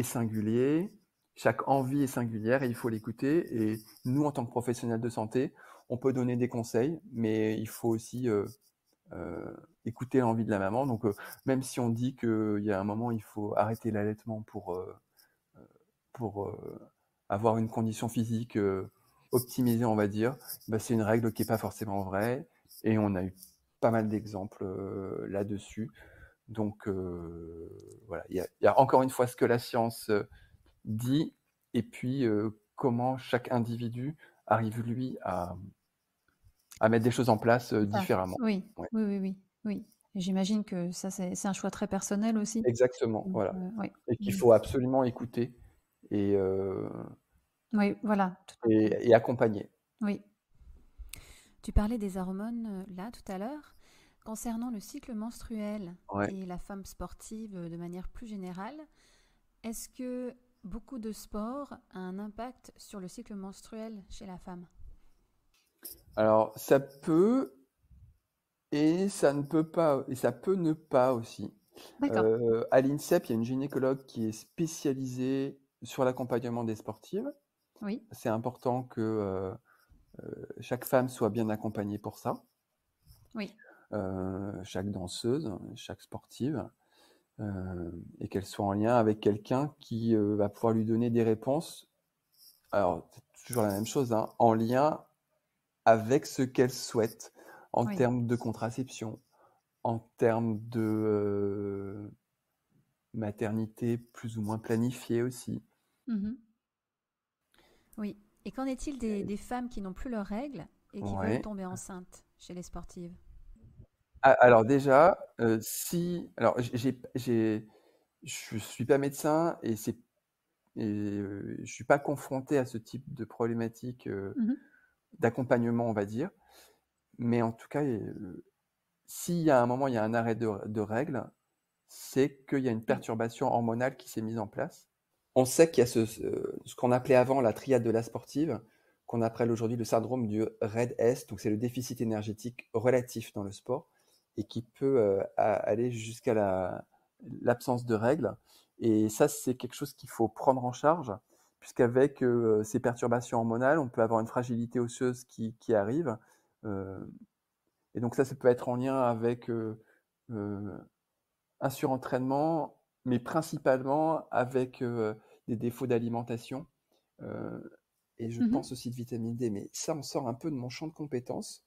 S2: singulier, chaque envie est singulière et il faut l'écouter. Et nous, en tant que professionnels de santé, on peut donner des conseils, mais il faut aussi écouter l'envie de la maman. Donc, même si on dit qu'il y a un moment, il faut arrêter l'allaitement pour avoir une condition physique optimisée, on va dire, bah, c'est une règle qui n'est pas forcément vraie. Et on a eu pas mal d'exemples là-dessus. Donc, voilà, il y a encore une fois ce que la science dit et puis comment chaque individu arrive, lui, à mettre des choses en place
S1: C'est ça.
S2: différemment.
S1: Oui.
S2: Ouais.
S1: Oui, oui, oui. Oui. Et j'imagine que ça, c'est un choix très personnel aussi.
S2: Exactement,
S1: Donc
S2: voilà.
S1: oui.
S2: Et qu'il
S1: Mmh.
S2: faut absolument écouter et,
S1: Oui, voilà, tout à fait.
S2: et accompagner.
S1: Oui. Tu parlais des hormones, là, tout à l'heure. Concernant le cycle menstruel
S2: Ouais.
S1: et la femme sportive, de manière plus générale, est-ce que beaucoup de sport a un impact sur le cycle menstruel chez la femme?
S2: Alors, ça peut et ça ne peut pas, et ça peut ne pas aussi.
S1: D'accord.
S2: À l'INSEP, il y a une gynécologue qui est spécialisée sur l'accompagnement des sportives.
S1: Oui.
S2: C'est important que chaque femme soit bien accompagnée pour ça.
S1: Oui.
S2: Chaque danseuse, chaque sportive, et qu'elle soit en lien avec quelqu'un qui va pouvoir lui donner des réponses. Alors, c'est toujours la même chose, hein, en lien avec ce qu'elle souhaite en
S1: Oui.
S2: termes de contraception, en termes de maternité plus ou moins planifiée aussi.
S1: Mmh. Oui. Et qu'en est-il des femmes qui n'ont plus leurs règles et qui veulent
S2: Ouais.
S1: tomber enceintes chez les sportives?
S2: Ah, alors déjà, si, alors je suis pas médecin je suis pas confronté à ce type de problématique
S1: Mmh.
S2: d'accompagnement, on va dire. Mais en tout cas, s'il y a un moment, il y a un arrêt de règles, c'est qu'il y a une
S1: Oui.
S2: perturbation hormonale qui s'est mise en place. On sait qu'il y a ce qu'on appelait avant la triade de la sportive, qu'on appelle aujourd'hui le syndrome du RED-S, donc c'est le déficit énergétique relatif dans le sport, et qui peut aller jusqu'à l'absence de règles. Et ça, c'est quelque chose qu'il faut prendre en charge, puisqu'avec ces perturbations hormonales, on peut avoir une fragilité osseuse qui arrive. Euh, et donc ça peut être en lien avec euh, un surentraînement, mais principalement avec des défauts d'alimentation euh, et je
S1: Mmh.
S2: pense aussi de vitamine D. Mais ça, on sort un peu de mon champ de compétences.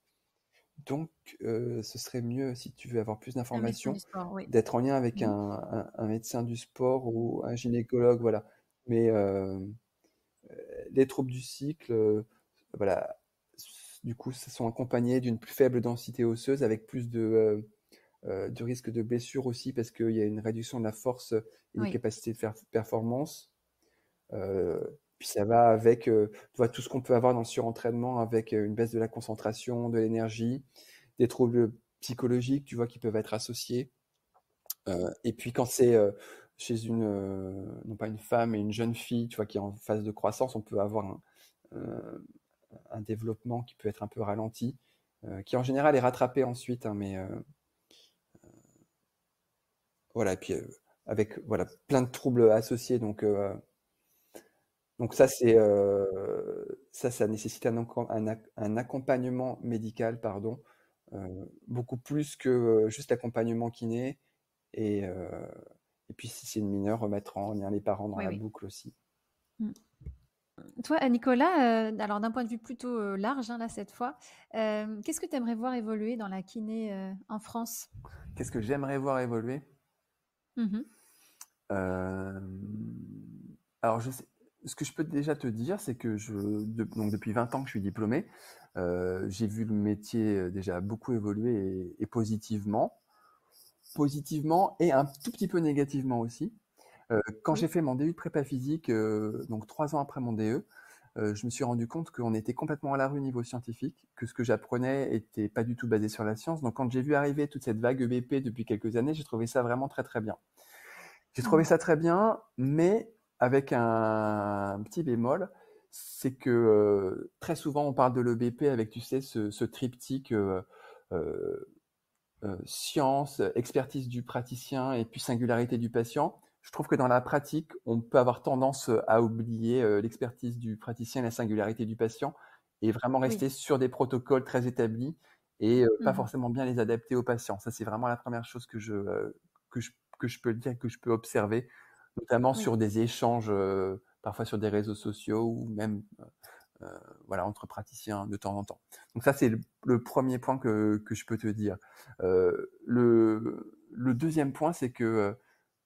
S2: Donc, ce serait mieux, si tu veux avoir plus
S1: Un médecin du
S2: d'informations,
S1: sport, oui.
S2: d'être en lien avec
S1: Mmh.
S2: un médecin du sport ou un gynécologue, voilà. Mais les troubles du cycle, voilà, du coup, ce sont accompagnés d'une plus faible densité osseuse avec plus du risque de blessure aussi parce qu'il y a une réduction de la force et des
S1: Oui.
S2: capacités de faire performance. Euh, Puis ça va avec tu vois, tout ce qu'on peut avoir dans le surentraînement avec une baisse de la concentration, de l'énergie, des troubles psychologiques, tu vois, qui peuvent être associés. Et puis quand c'est chez non pas une femme, mais une jeune fille, tu vois, qui est en phase de croissance, on peut avoir euh, un développement qui peut être un peu ralenti, qui en général est rattrapé ensuite, hein, mais voilà, et puis avec voilà, plein de troubles associés. Donc ça, ça nécessite un accompagnement médical, pardon, beaucoup plus que juste l'accompagnement kiné. Et Et puis si c'est une mineure, remettre en lien les parents dans
S1: Oui,
S2: la
S1: oui.
S2: boucle aussi.
S1: Mm. Toi, Nicolas, alors d'un point de vue plutôt large, hein, là, cette fois, qu'est-ce que tu aimerais voir évoluer dans la kiné en France?
S2: Qu'est-ce que j'aimerais voir évoluer?
S1: Mhm.
S2: Euh, Alors, ce que je peux déjà te dire, c'est que donc depuis 20 ans que je suis diplômé, j'ai vu le métier déjà beaucoup évoluer et positivement. Positivement et un tout petit peu négativement aussi. Quand
S1: Oui,
S2: j'ai fait mon DU de prépa physique, donc 3 ans après mon DE, je me suis rendu compte qu'on était complètement à la rue niveau scientifique, que ce que j'apprenais était pas du tout basé sur la science. Donc quand j'ai vu arriver toute cette vague EBP depuis quelques années, j'ai trouvé ça vraiment très très bien. J'ai trouvé
S1: mhm.
S2: ça très bien, mais avec un petit bémol, c'est que très souvent on parle de l'EBP avec, tu sais, ce triptyque euh, science, expertise du praticien et puis singularité du patient. Je trouve que dans la pratique, on peut avoir tendance à oublier l'expertise du praticien et la singularité du patient et vraiment
S1: Oui.
S2: rester sur des protocoles très établis et pas
S1: Mhm.
S2: forcément bien les adapter aux patients. Ça, c'est vraiment la première chose que je peux dire, que je peux observer, notamment
S1: Oui.
S2: sur des échanges, parfois sur des réseaux sociaux ou même voilà, entre praticiens de temps en temps. Donc ça, c'est le premier point que je peux te dire. Le deuxième point, c'est que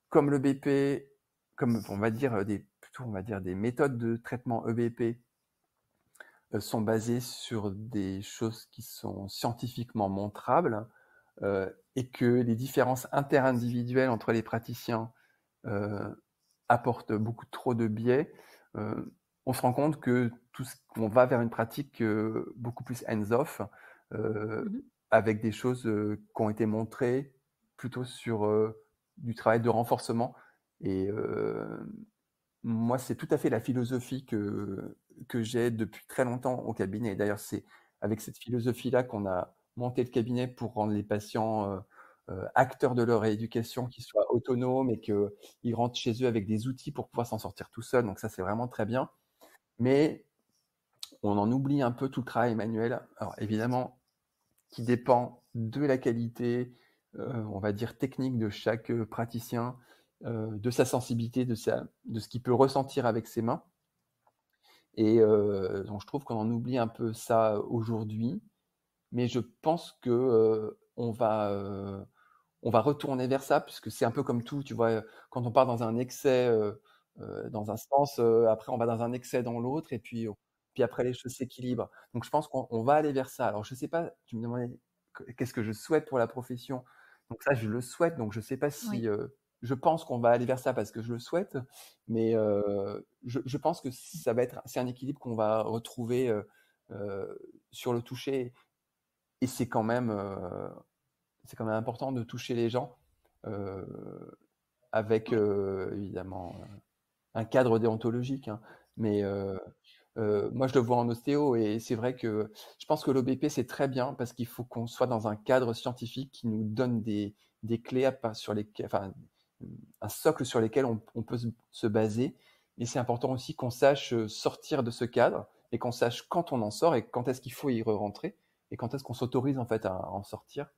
S2: comme le BP, comme on va dire plutôt on va dire des méthodes de traitement EBP sont basées sur des choses qui sont scientifiquement montrables et que les différences interindividuelles entre les praticiens euh, apporte beaucoup trop de biais, on se rend compte que qu'on va vers une pratique beaucoup plus hands-off, euh,
S1: Mhm.
S2: avec des choses qui ont été montrées plutôt sur du travail de renforcement. Et moi, c'est tout à fait la philosophie que j'ai depuis très longtemps au cabinet. Et d'ailleurs, c'est avec cette philosophie-là qu'on a monté le cabinet pour rendre les patients acteurs de leur rééducation, qu'ils soient autonomes et qu'ils rentrent chez eux avec des outils pour pouvoir s'en sortir tout seuls. Donc ça, c'est vraiment très bien. Mais on en oublie un peu tout le travail manuel. Alors évidemment, qui dépend de la qualité, on va dire, technique de chaque praticien, de sa sensibilité, de ce qu'il peut ressentir avec ses mains. Et donc je trouve qu'on en oublie un peu ça aujourd'hui, mais je pense que on va retourner vers ça, puisque c'est un peu comme tout, tu vois, quand on part dans un excès dans un sens, après on va dans un excès dans l'autre, et puis après les choses s'équilibrent. Donc je pense qu'on va aller vers ça. Alors je sais pas, tu me demandais qu'est-ce que je souhaite pour la profession. Donc ça, je le souhaite, donc je sais pas si
S1: Oui.
S2: je pense qu'on va aller vers ça parce que je le souhaite, mais je pense que c'est un équilibre qu'on va retrouver euh, sur le toucher, et c'est quand même important de toucher les gens euh, avec
S1: Oui.
S2: évidemment un cadre déontologique, hein. Mais moi, je le vois en ostéo, et c'est vrai que je pense que l'OBP, c'est très bien parce qu'il faut qu'on soit dans un cadre scientifique qui nous donne des clés sur lesquelles, enfin, un socle sur lesquels on peut se baser. Et c'est important aussi qu'on sache sortir de ce cadre et qu'on sache quand on en sort et quand est-ce qu'il faut y re-rentrer et quand est-ce qu'on s'autorise en fait à en sortir.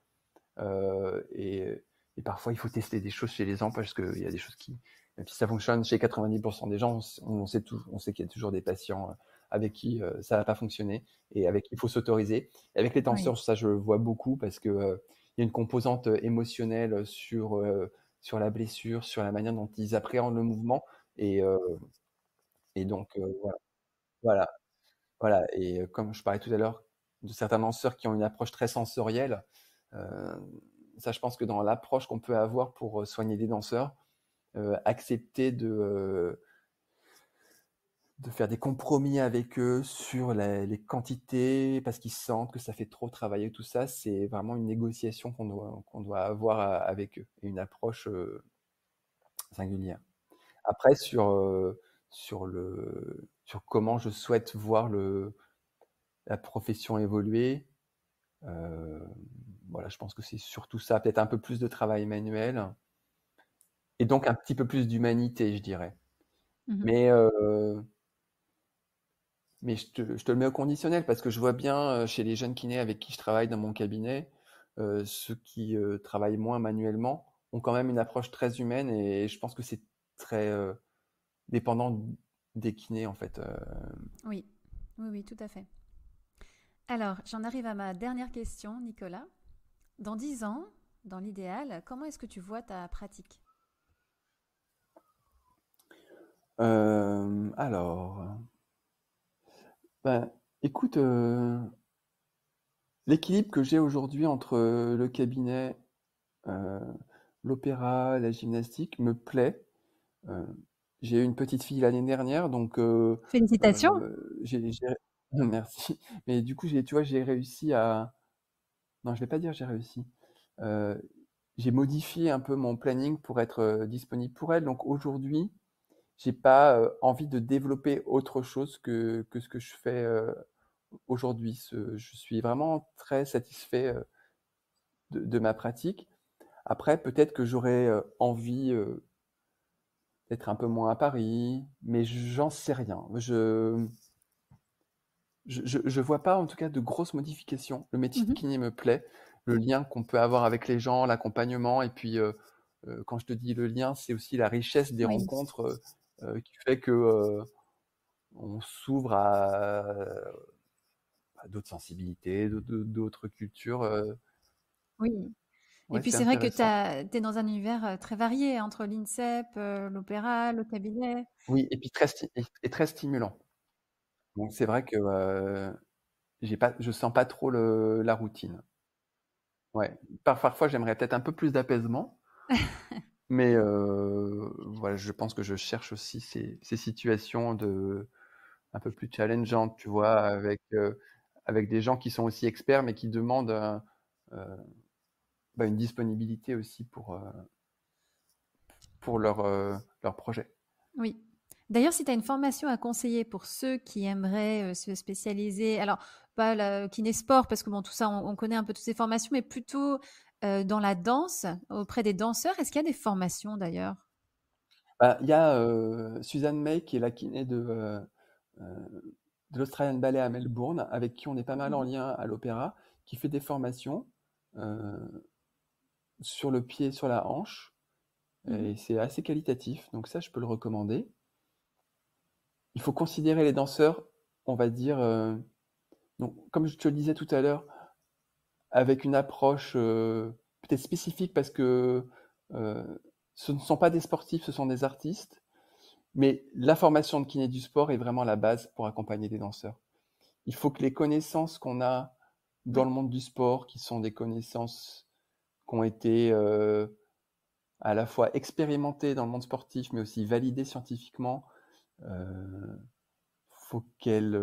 S2: Euh, et, et parfois, il faut tester des choses chez les gens parce qu'il y a des choses qui, même si ça fonctionne chez 90% des gens, on sait qu'il y a toujours des patients avec qui ça va pas fonctionner et avec qui il faut s'autoriser. Et avec les
S1: Oui.
S2: danseurs, ça je le vois beaucoup parce que il y a une composante émotionnelle sur la blessure, sur la manière dont ils appréhendent le mouvement, et, euh, et donc voilà, voilà, voilà. Et comme je parlais tout à l'heure de certains danseurs qui ont une approche très sensorielle, euh, ça, je pense que dans l'approche qu'on peut avoir pour soigner des danseurs, accepter de faire des compromis avec eux sur les quantités parce qu'ils sentent que ça fait trop travailler tout ça, c'est vraiment une négociation qu'on doit avoir avec eux, et une approche singulière. Après, sur comment je souhaite voir la profession évoluer, euh, voilà, je pense que c'est surtout ça, peut-être un peu plus de travail manuel et donc un petit peu plus d'humanité, je dirais.
S1: Mhm.
S2: Mais, mais je te le mets au conditionnel parce que je vois bien chez les jeunes kinés avec qui je travaille dans mon cabinet, ceux qui travaillent moins manuellement. ont quand même une approche très humaine et je pense que c'est très dépendant des kinés en fait.
S1: Oui, oui, oui, tout à fait. Alors, j'en arrive à ma dernière question, Nicolas. Dans 10 ans, dans l'idéal, comment est-ce que tu vois ta pratique?
S2: Alors, ben, écoute, l'équilibre que j'ai aujourd'hui entre le cabinet, euh, l'opéra, la gymnastique me plaît. Euh, j'ai eu une petite fille l'année dernière, donc
S1: Félicitations.
S2: merci. Mais du coup, tu vois, j'ai réussi à. Non, je vais pas dire j'ai réussi. Euh, j'ai modifié un peu mon planning pour être disponible pour elle. Donc aujourd'hui, j'ai pas envie de développer autre chose que ce que je fais aujourd'hui. Je suis vraiment très satisfait de ma pratique. Après, peut-être que j'aurais envie d'être un peu moins à Paris, mais j'en sais rien. Je vois pas en tout cas de grosses modifications. Le métier de
S1: Mhm.
S2: kiné me plaît, le lien qu'on peut avoir avec les gens, l'accompagnement, et puis quand je te dis le lien, c'est aussi la richesse des
S1: Oui,
S2: rencontres qui fait que on s'ouvre à d'autres sensibilités, d'autres cultures.
S1: oui. Et
S2: Ouais,
S1: puis
S2: c'est
S1: c'est vrai que tu
S2: intéressant.
S1: es dans un univers très varié entre l'INSEP, l'opéra, le cabinet.
S2: Oui, et puis et très stimulant. Donc c'est vrai que je sens pas trop la routine. Ouais. Parfois, j'aimerais peut-être un peu plus d'apaisement, mais voilà, je pense que je cherche aussi ces situations un peu plus challengeantes, tu vois, avec des gens qui sont aussi experts, mais qui demandent euh, une disponibilité aussi pour leur projet.
S1: Oui. D'ailleurs, si tu as une formation à conseiller pour ceux qui aimeraient se spécialiser, alors pas la kiné-sport, parce que bon, tout ça, on connaît un peu toutes ces formations, mais plutôt dans la danse, auprès des danseurs, est-ce qu'il y a des formations d'ailleurs?
S2: Bah, il y a Suzanne May, qui est la kiné de l'Australian Ballet à Melbourne, avec qui on est pas mal en
S1: Mhm,
S2: lien à l'opéra, qui fait des formations euh, sur le pied, sur la hanche,
S1: mhm.
S2: et c'est assez qualitatif, donc ça, je peux le recommander. Il faut considérer les danseurs, on va dire, donc, comme je te le disais tout à l'heure, avec une approche peut-être spécifique parce que euh, ce ne sont pas des sportifs, ce sont des artistes, mais la formation de kiné du sport est vraiment la base pour accompagner des danseurs. Il faut que les connaissances qu'on a dans
S1: Oui,
S2: le monde du sport, qui sont des connaissances qui ont été à la fois expérimentées dans le monde sportif, mais aussi validées scientifiquement, euh, faut qu'elles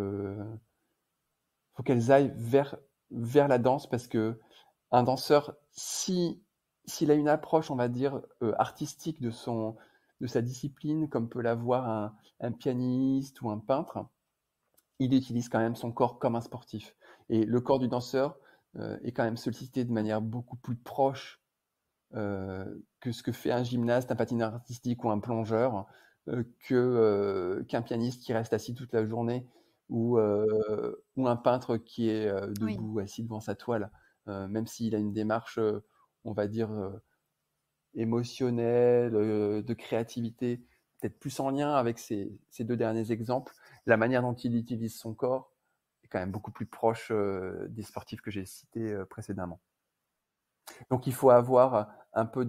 S2: faut qu'elles aillent vers la danse parce que un danseur, s'il a une approche, on va dire, artistique de sa discipline, comme peut l'avoir un pianiste ou un peintre, il utilise quand même son corps comme un sportif. Et le corps du danseur est quand même sollicité de manière beaucoup plus proche que ce que fait un gymnaste, un patineur artistique ou un plongeur, qu'un pianiste qui reste assis toute la journée ou un peintre qui est
S1: oui,
S2: debout, assis devant sa toile, même s'il a une démarche, on va dire, émotionnelle, de créativité, peut-être plus en lien avec ces deux derniers exemples, la manière dont il utilise son corps est quand même beaucoup plus proche des sportifs que j'ai cités précédemment. Donc il faut avoir un peu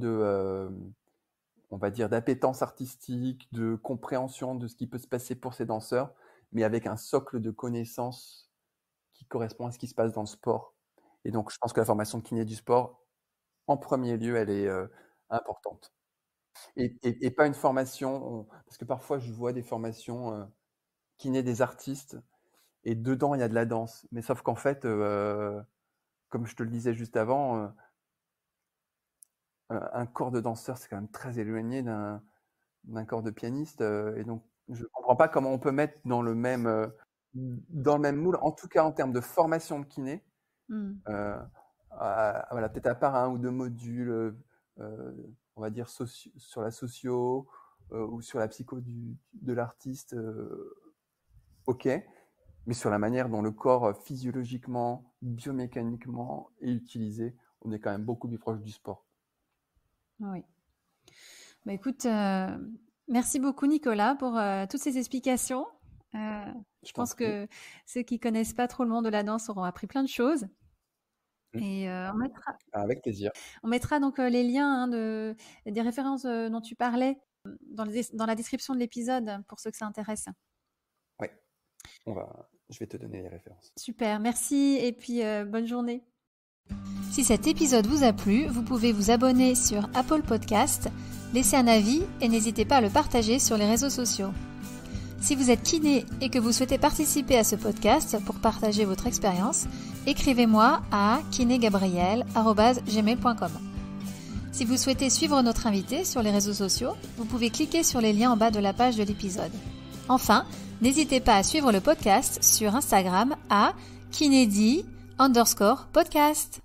S2: on va dire, d'appétence artistique, de compréhension de ce qui peut se passer pour ces danseurs, mais avec un socle de connaissances qui correspond à ce qui se passe dans le sport. Et donc je pense que la formation de kiné du sport, en premier lieu, elle est importante. Et pas une formation, parce que parfois je vois des formations kiné des artistes, et dedans il y a de la danse. Mais sauf qu'en fait, comme je te le disais juste avant, un corps de danseur, c'est quand même très éloigné d'un corps de pianiste. Et donc, je ne comprends pas comment on peut mettre dans le même moule, en tout cas en termes de formation de kiné,
S1: mm,
S2: euh, voilà, peut-être à part un ou deux modules, on va dire sur la socio ou sur la psycho de l'artiste, ok, mais sur la manière dont le corps physiologiquement, biomécaniquement est utilisé, on est quand même beaucoup plus proche du sport.
S1: Oui. Bah, écoute, merci beaucoup Nicolas pour toutes ces explications. Je pense que ceux qui connaissent pas trop le monde de la danse auront appris plein de choses. Et
S2: Avec plaisir.
S1: On mettra donc les liens des références dont tu parlais dans la description de l'épisode pour ceux que ça intéresse.
S2: Oui, je vais te donner les références.
S1: Super, merci et puis bonne journée. Si cet épisode vous a plu, vous pouvez vous abonner sur Apple Podcast, laisser un avis et n'hésitez pas à le partager sur les réseaux sociaux. Si vous êtes kiné et que vous souhaitez participer à ce podcast pour partager votre expérience, écrivez-moi à kinégabriel@gmail.com. Si vous souhaitez suivre notre invité sur les réseaux sociaux, vous pouvez cliquer sur les liens en bas de la page de l'épisode. Enfin, n'hésitez pas à suivre le podcast sur Instagram à kinédi_podcast.